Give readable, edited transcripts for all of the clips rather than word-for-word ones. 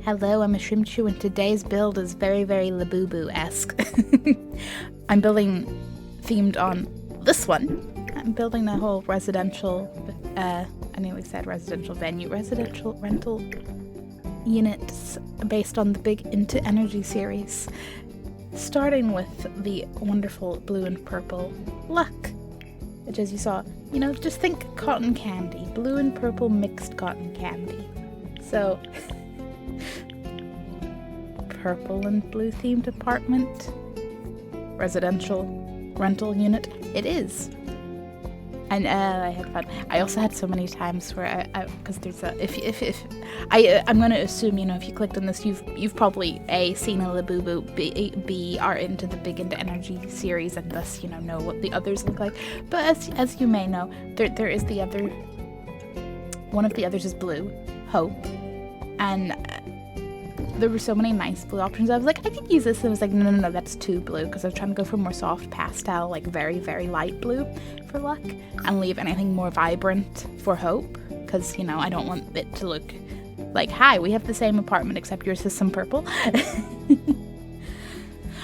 Hello, I'm a Shrimp Chew, and today's build is very, very Labubu-esque. I'm building themed on this one. I'm building the whole residential, I nearly said residential venue, residential rental units based on the Big Into Energy series. Starting with the wonderful blue and purple luck, which, as you saw, just think cotton candy. Blue and purple mixed cotton candy. So, purple and blue themed apartment, residential rental unit. It is. And I had fun. I also had so many times where because there's a I'm going to assume if you clicked on this, you've probably A, seen a Labubu, B are into the Big Into Energy series, and thus know what the others look like. But as you may know, there is the other. One of the others is blue, Hope, and there were so many nice blue options. I was like, I could use this, and I was like, no, that's too blue, because I was trying to go for more soft pastel, like very, very light blue for luck, and leave anything more vibrant for Hope, because, I don't want it to look like, hi, we have the same apartment, except yours has some purple.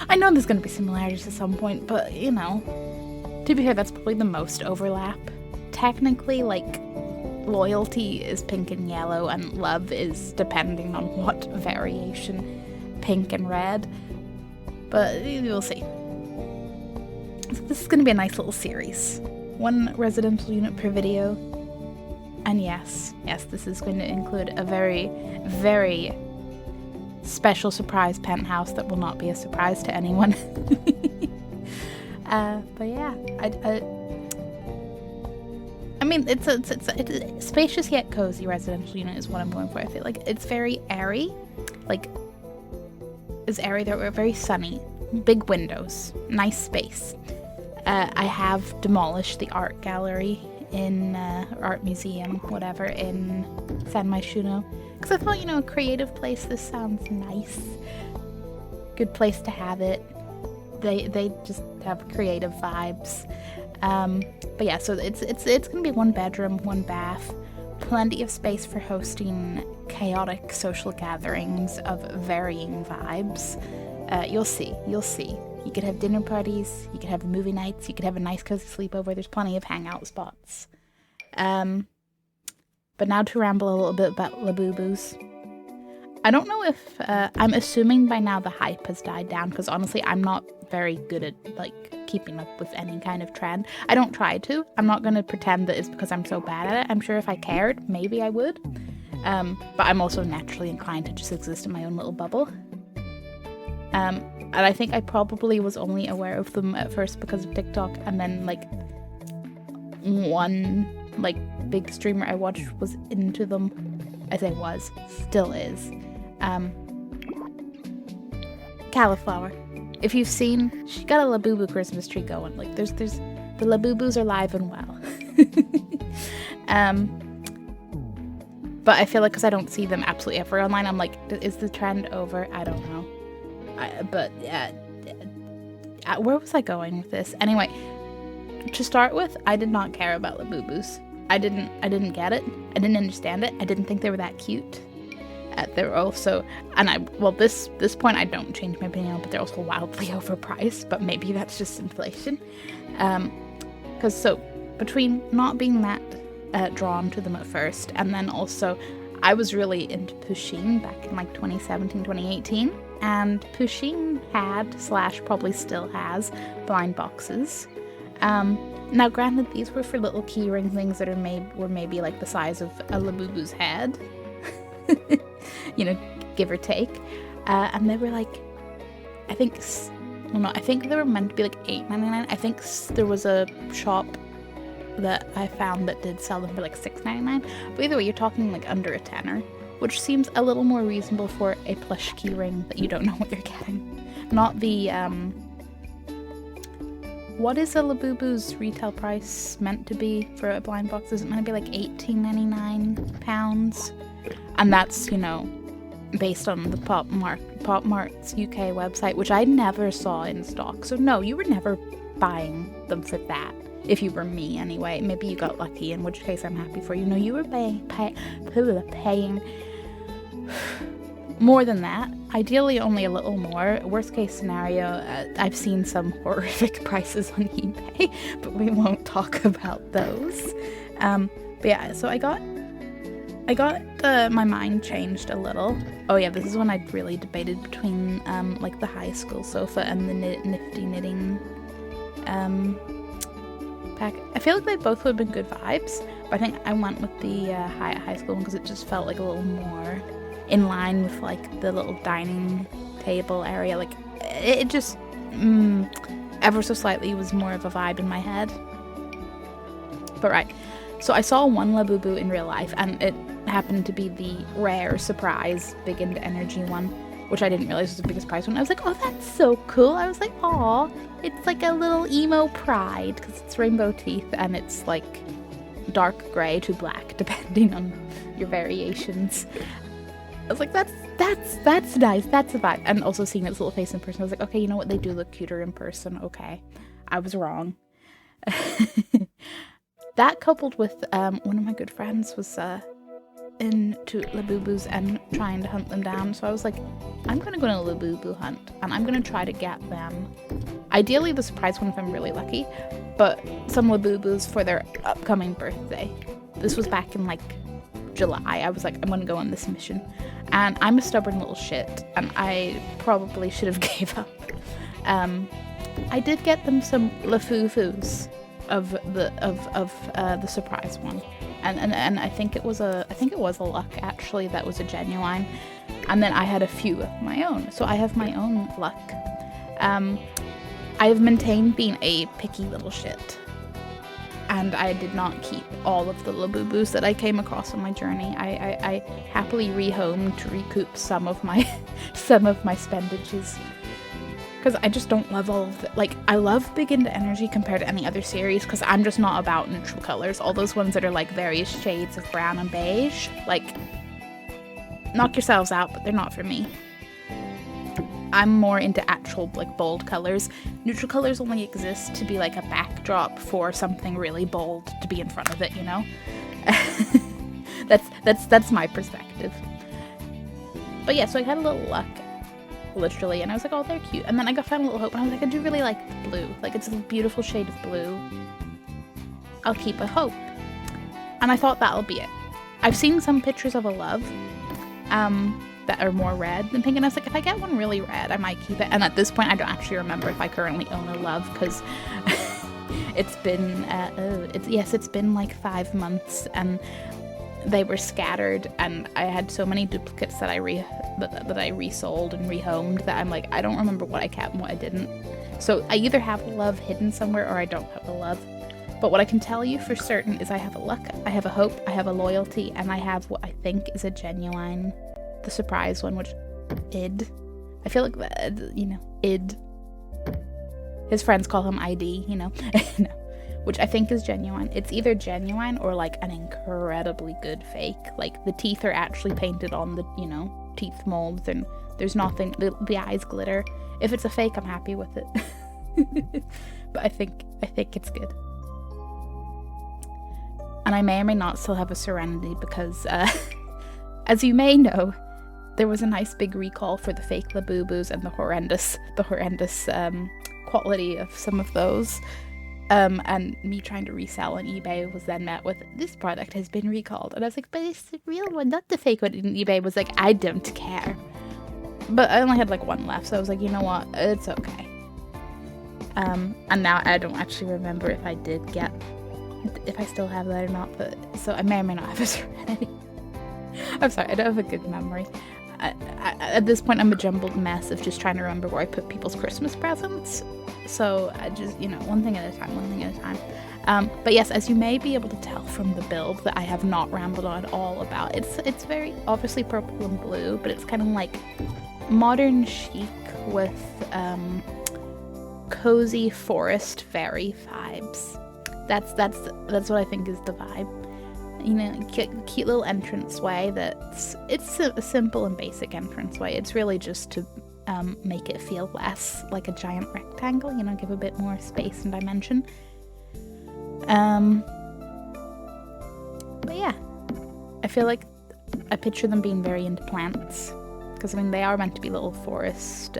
I know there's going to be similarities at some point, but, to be fair, that's probably the most overlap. Technically, loyalty is pink and yellow, and love is depending on what variation, pink and red. But we'll see. So this is going to be a nice little series. One residential unit per video. And yes, this is going to include a very, very special surprise penthouse that will not be a surprise to anyone. But yeah, I mean, it's a spacious yet cozy residential unit is what I'm going for. I feel like it's very airy. It's airy. They're very sunny. Big windows. Nice space. I have demolished the art gallery in art museum, whatever, in San Myshuno. Because I thought, a creative place, this sounds nice. Good place to have it. They just have creative vibes. But yeah, so it's gonna be 1 bedroom, 1 bath, plenty of space for hosting chaotic social gatherings of varying vibes. You'll see. You could have dinner parties, you could have movie nights, you could have a nice cozy sleepover. There's plenty of hangout spots. But now to ramble a little bit about Labubus. I don't know if, I'm assuming by now the hype has died down, because honestly, I'm not very good at, keeping up with any kind of trend. I don't try to. I'm not going to pretend that it's because I'm so bad at it. I'm sure if I cared, maybe I would. But I'm also naturally inclined to just exist in my own little bubble. And I think I probably was only aware of them at first because of TikTok, and then, one, big streamer I watched was into them. I say was, still is. Cauliflower. If you've seen, she got a Labubu Christmas tree going. There's the Labubus are live and well. But I feel like because I don't see them absolutely ever online, I'm like, is the trend over? I don't know. Where was I going with this? Anyway, to start with, I did not care about Labubus. I didn't get it. I didn't understand it. I didn't think they were that cute. They're also, this point I don't change my opinion on, but they're also wildly overpriced, but maybe that's just inflation. Between not being that drawn to them at first, and then also I was really into Pusheen back in 2017, 2018, and Pusheen had / probably still has blind boxes. Now granted, these were for little keyring things that were maybe the size of a Labubu's head. Give or take. And they were I think they were meant to be $8.99. I think there was a shop that I found that did sell them for $6.99. But either way, you're talking under a tenner, which seems a little more reasonable for a plush keyring that you don't know what you're getting. Not the, what is a Labubu's retail price meant to be for a blind box? Is it meant to be £18.99? And that's, based on the Pop Mart's UK website, which I never saw in stock. So no, you were never buying them for that. If you were me, anyway. Maybe you got lucky, in which case I'm happy for you. No, you were paying more than that. Ideally, only a little more. Worst case scenario, I've seen some horrific prices on eBay, but we won't talk about those. But yeah, so I got my mind changed a little. Oh yeah, this is when I really debated between like the high school sofa and the nifty knitting pack. I feel like they both would have been good vibes, but I think I went with the high school one because it just felt like a little more in line with like the little dining table area. Like it just ever so slightly was more of a vibe in my head. But right, so I saw one Labubu in real life, and it happened to be the rare surprise big into energy one, which I didn't realize was the biggest prize one. I was like, oh, that's so cool. I was like, aw, it's like a little emo pride because it's rainbow teeth and it's like dark gray to black depending on your variations. I was like, that's nice, that's a vibe. And also seeing its little face in person, I was like, okay, you know what, they do look cuter in person. Okay, I was wrong. That coupled with one of my good friends was into Labubus and trying to hunt them down, so I was like, I'm gonna go on a Labubu hunt and I'm gonna try to get them, ideally the surprise one if I'm really lucky, but some Labubus for their upcoming birthday. This was back in like July. I was like, I'm gonna go on this mission, and I'm a stubborn little shit and I probably should have gave up. I did get them some Lafufus of the surprise one, and I think it was a luck actually, that was a genuine, and then I had a few of my own, so I have my own luck. I have maintained being a picky little shit, and I did not keep all of the Labubus that I came across on my journey. I happily rehomed to recoup some of my spendages. Because I just don't love all of it. Like, I love Big Into Energy compared to any other series, because I'm just not about neutral colors. All those ones that are like various shades of brown and beige, like, knock yourselves out, but they're not for me. I'm more into actual, like, bold colors. Neutral colors only exist to be like a backdrop for something really bold to be in front of it, you know? That's my perspective. But yeah, so I had a little luck, literally, and I was like, oh, they're cute. And then I found a little hope, and I was like, I do really like the blue. Like, it's a beautiful shade of blue. I'll keep a hope. And I thought that'll be it. I've seen some pictures of a love that are more red than pink, and I was like, if I get one really red, I might keep it. And at this point, I don't actually remember if I currently own a love, because it's been, it's been like 5 months, and they were scattered, and I had so many duplicates that I resold and rehomed that I'm like, I don't remember what I kept and what I didn't. So I either have a love hidden somewhere or I don't have a love. But what I can tell you for certain is I have a luck, I have a hope, I have a loyalty, and I have what I think is a genuine, the surprise one, which id. I feel like that, you know, id. His friends call him ID, you know. No. Which I think is genuine. It's either genuine or like an incredibly good fake. Like the teeth are actually painted on the, you know, teeth molds, and there's nothing, the eyes glitter. If it's a fake, I'm happy with it. But I think it's good. And I may or may not still have a Serenity because, as you may know, there was a nice big recall for the fake Labubus and the horrendous quality of some of those. And me trying to resell on eBay was then met with, this product has been recalled. And I was like, but it's the real one, not the fake one. And eBay was like, I don't care. But I only had like one left, so I was like, you know what, it's okay. And now I don't actually remember if I still have that or not, but so I may or may not have a Serenity. I'm sorry, I don't have a good memory. At this point, I'm a jumbled mess of just trying to remember where I put people's Christmas presents. So I just, you know, one thing at a time. But yes, as you may be able to tell from the build that I have not rambled on at all about, it's very obviously purple and blue, but it's kind of like modern chic with cozy forest fairy vibes. That's what I think is the vibe. You know, cute little entranceway. It's a simple and basic entranceway. It's really just to make it feel less like a giant rectangle, you know, give a bit more space and dimension. But yeah, I feel like I picture them being very into plants, because I mean they are meant to be little forest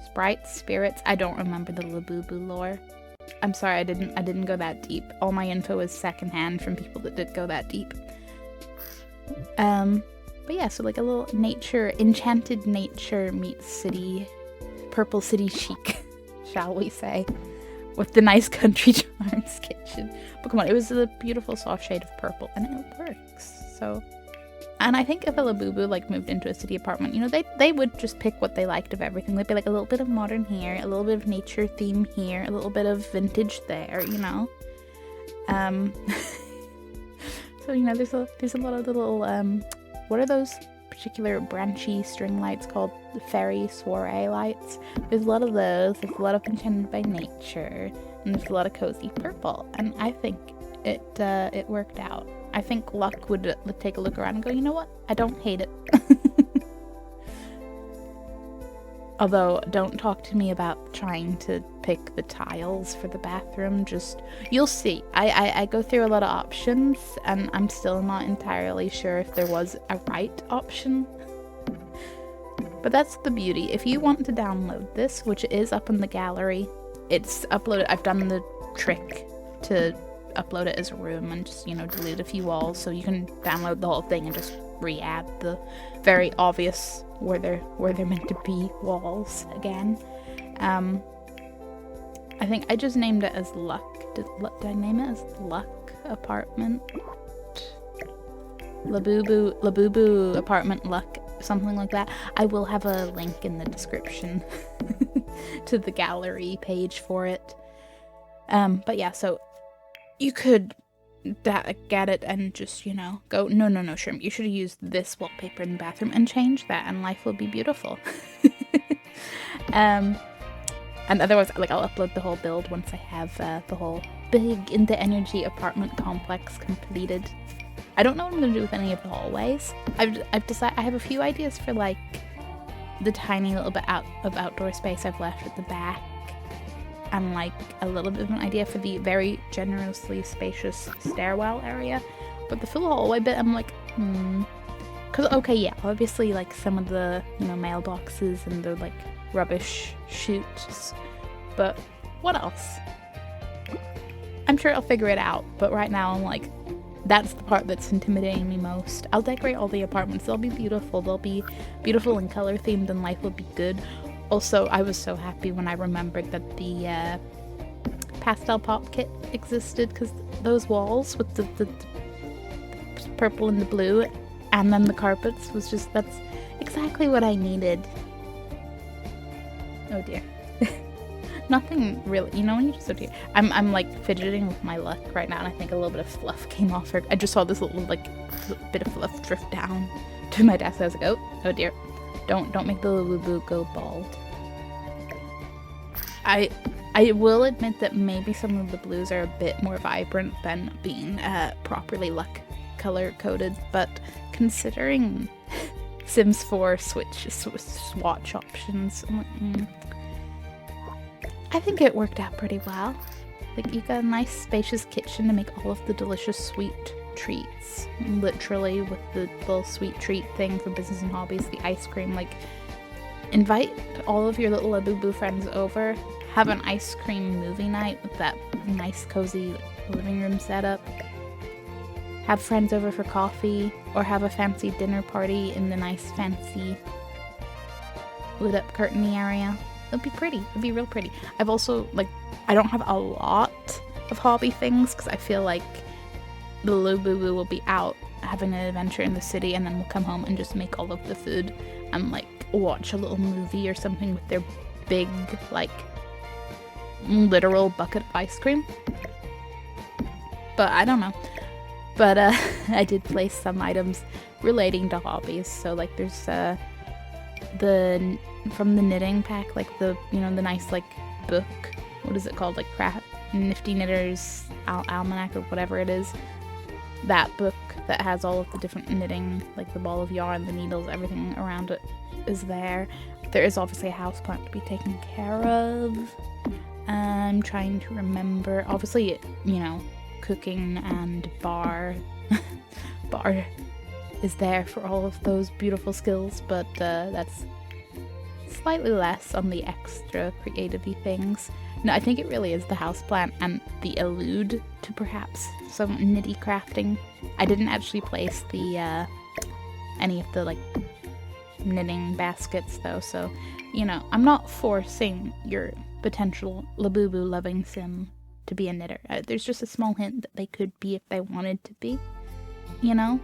sprites, spirits. I don't remember the Labubu lore. I'm sorry, I didn't go that deep. All my info is secondhand from people that did go that deep. But yeah, so like a little enchanted nature meets city, purple city chic, shall we say, with the nice country charms kitchen. But come on, it was a beautiful soft shade of purple, and it works. So, and I think if a Labubu like moved into a city apartment, you know, they would just pick what they liked of everything. They'd be like a little bit of modern here, a little bit of nature theme here, a little bit of vintage there, you know. So you know, there's a lot of little what are those particular branchy string lights called? The fairy soiree lights. There's a lot of those. There's a lot of enchanted by nature, and there's a lot of cozy purple. And I think it worked out. I think Luck would take a look around and go, you know what? I don't hate it. Although, don't talk to me about trying to pick the tiles for the bathroom. Just, you'll see. I go through a lot of options, and I'm still not entirely sure if there was a right option. But that's the beauty. If you want to download this, which is up in the gallery, it's uploaded. I've done the trick to upload it as a room and just, you know, delete a few walls, so you can download the whole thing and just re-add the very obvious where they're meant to be walls again. I think I just named it as Luck. Did I name it as Luck Apartment? Labubu Apartment Luck, something like that. I will have a link in the description to the gallery page for it. But yeah, so you could get it and just, you know, go, no, Shrimp, you should have used this wallpaper in the bathroom and change that, and life will be beautiful. And otherwise, like, I'll upload the whole build once I have the whole big into energy apartment complex completed. I don't know what I'm gonna do with any of the hallways. I've decided I have a few ideas for like the tiny little bit of outdoor space I've left at the back, and like a little bit of an idea for the very generously spacious stairwell area. But the full hallway bit, I'm like, because okay, yeah, obviously like some of the, you know, mailboxes and the like rubbish chutes, but what else? I'm sure I'll figure it out, but right now I'm like, that's the part that's intimidating me most. I'll decorate all the apartments. They'll be beautiful. They'll be beautiful and color themed, and life will be good. Also, I was so happy when I remembered that the pastel pop kit existed, because those walls with the purple and the blue, and then the carpets was just, that's exactly what I needed. Oh dear. Nothing really, you know, when you just, oh dear. I'm like fidgeting with my luck right now, and I think a little bit of fluff came off her. I just saw this little like bit of fluff drift down to my desk. I was like, oh dear. Don't make the Labubu go bald. I will admit that maybe some of the blues are a bit more vibrant than being properly luck color coded, but considering Sims 4 swatch options, I think it worked out pretty well. Like, you got a nice spacious kitchen to make all of the delicious sweet treats, literally, with the little sweet treat thing for business and hobbies, the ice cream. Like, invite all of your little Labubu friends over, have an ice cream movie night with that nice cozy living room setup, have friends over for coffee, or have a fancy dinner party in the nice fancy lit up curtainy area. It'll be pretty. It'll be real pretty. I've also, like, I don't have a lot of hobby things, because I feel like the Labubu will be out having an adventure in the city, and then we'll come home and just make all of the food and, like, watch a little movie or something with their big, like, literal bucket of ice cream. But I don't know. But I did place some items relating to hobbies. So, like, there's from the knitting pack, like the, you know, the nice like book, what is it called, like Nifty Knitters Almanac or whatever it is, that book that has all of the different knitting, like the ball of yarn, the needles, everything around it is there. There is obviously a houseplant to be taken care of. I'm trying to remember, obviously, you know, cooking and bar is there for all of those beautiful skills, but that's slightly less on the extra creative-y things. No, I think it really is the houseplant and the allude to perhaps some nitty crafting. I didn't actually place the any of the like knitting baskets though, so you know, I'm not forcing your potential Labubu loving sim to be a knitter. There's just a small hint that they could be if they wanted to be, you know?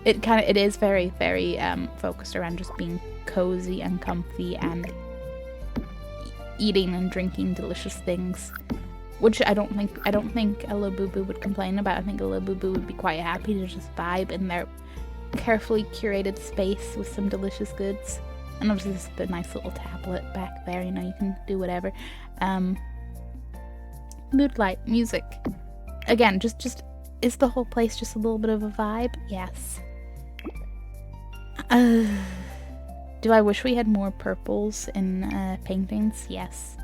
It is very, very focused around just being cozy and comfy and eating and drinking delicious things, which I don't think a Labubu would complain about. I think a Labubu would be quite happy to just vibe in their carefully curated space with some delicious goods. And obviously there's the nice little tablet back there, you know, you can do whatever. Mood light, music. Again, just is the whole place just a little bit of a vibe? Yes. Do I wish we had more purples in paintings? Yes.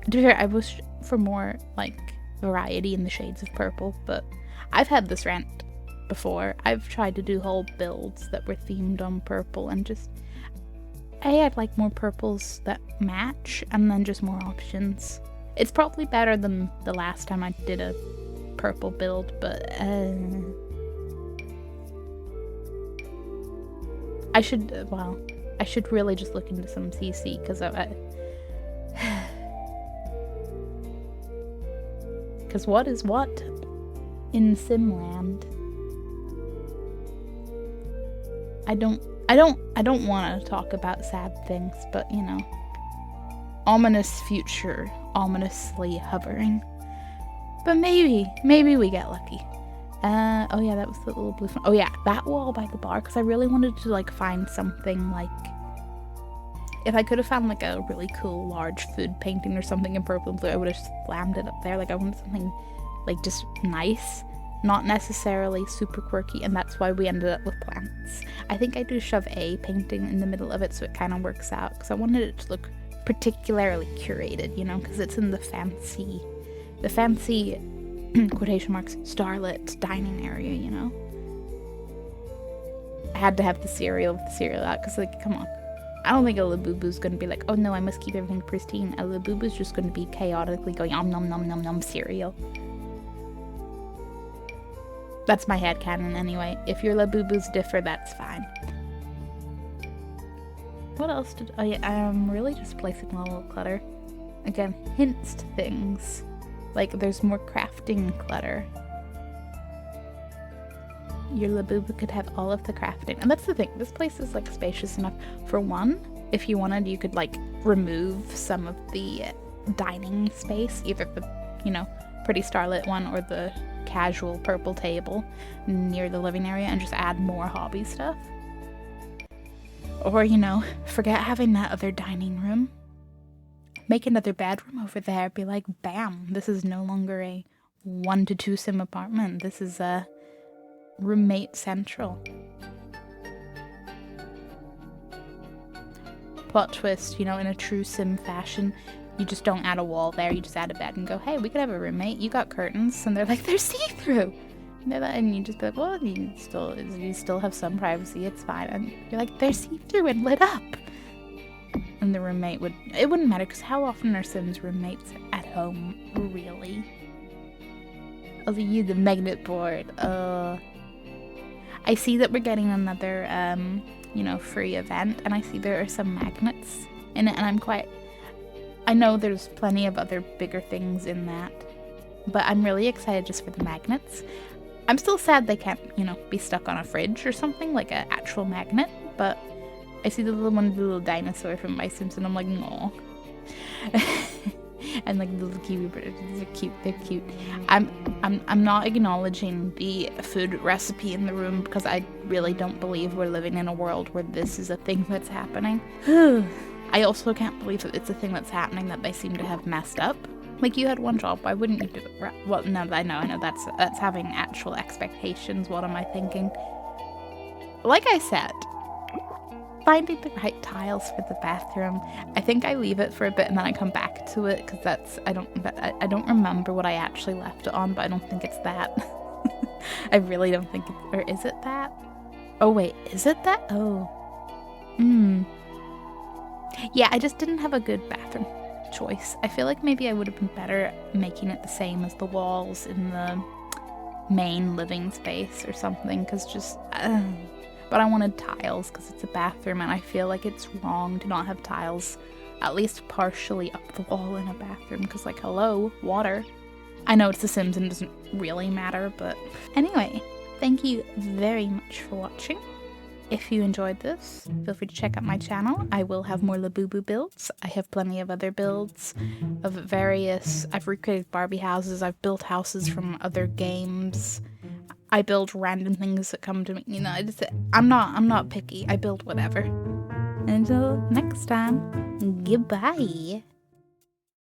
To be fair, I wish for more, like, variety in the shades of purple, but I've had this rant before. I've tried to do whole builds that were themed on purple, and just I'd like more purples that match, and then just more options. It's probably better than the last time I did a purple build, but I should really just look into some CC, because because what is what in Simland? I don't want to talk about sad things, but you know, ominous future, ominously hovering. But maybe we get lucky. Oh yeah, that was the little blue one. Oh yeah, that wall by the bar, because I really wanted to like find something like, if I could have found like a really cool large food painting or something in purple and blue, I would have slammed it up there. Like I wanted something like just nice, not necessarily super quirky, and that's why we ended up with plants. I think I do shove a painting in the middle of it so it kind of works out, because I wanted it to look particularly curated, you know, because it's in the fancy quotation marks starlit dining area, you know. I had to have the cereal with the cereal out, because like, come on, I don't think a Labubu's gonna be like, oh no, I must keep everything pristine. A Labubu's just gonna be chaotically going nom nom nom nom nom cereal. That's my headcanon anyway. If your Labubus differ, that's fine. What else did... Oh yeah, I'm really just placing a little clutter. Again, hints to things. Like, there's more crafting clutter. Your Labubu could have all of the crafting. And that's the thing, this place is, like, spacious enough. For one, if you wanted, you could, like, remove some of the dining space. Either the, you know, pretty starlit one or the casual purple table near the living area, and just add more hobby stuff. Or, you know, forget having that other dining room. Make another bedroom over there. Be like, bam, this is no longer a 1 to 2 sim apartment. This is a roommate central. Plot twist, you know, in a true sim fashion, you just don't add a wall there, you just add a bed and go, hey, we could have a roommate, you got curtains, and they're like, they're see-through. And you just be like, well, you still have some privacy, it's fine. And you're like, they're see-through and lit up. And the roommate it wouldn't matter, because how often are Sims roommates at home, really? Also, use the magnet board. I see that we're getting another, you know, free event, and I see there are some magnets in it, and I know there's plenty of other bigger things in that, but I'm really excited just for the magnets. I'm still sad they can't, you know, be stuck on a fridge or something, like an actual magnet, but I see the little dinosaur from My Sims, and I'm like, no. And like the little kiwi birds, they're cute. I'm not acknowledging the food recipe in the room, because I really don't believe we're living in a world where this is a thing that's happening. I also can't believe that it's a thing that's happening that they seem to have messed up. Like, you had one job, why wouldn't you do it right? Well, no, I know, that's having actual expectations. What am I thinking? Like I said, finding the right tiles for the bathroom. I think I leave it for a bit and then I come back to it, because I don't remember what I actually left it on, but I don't think it's that. I really don't think or is it that? Oh wait, is it that? Oh. Yeah, I just didn't have a good bathroom choice. I feel like maybe I would have been better making it the same as the walls in the main living space or something, because but I wanted tiles because it's a bathroom, and I feel like it's wrong to not have tiles at least partially up the wall in a bathroom, because like, hello, water. I know it's The Sims and it doesn't really matter, but anyway, thank you very much for watching. If you enjoyed this, feel free to check out my channel. I will have more Labubu builds. I have plenty of other builds of various... I've recreated Barbie houses. I've built houses from other games. I build random things that come to me. You know, I'm not picky. I build whatever. Until next time, goodbye.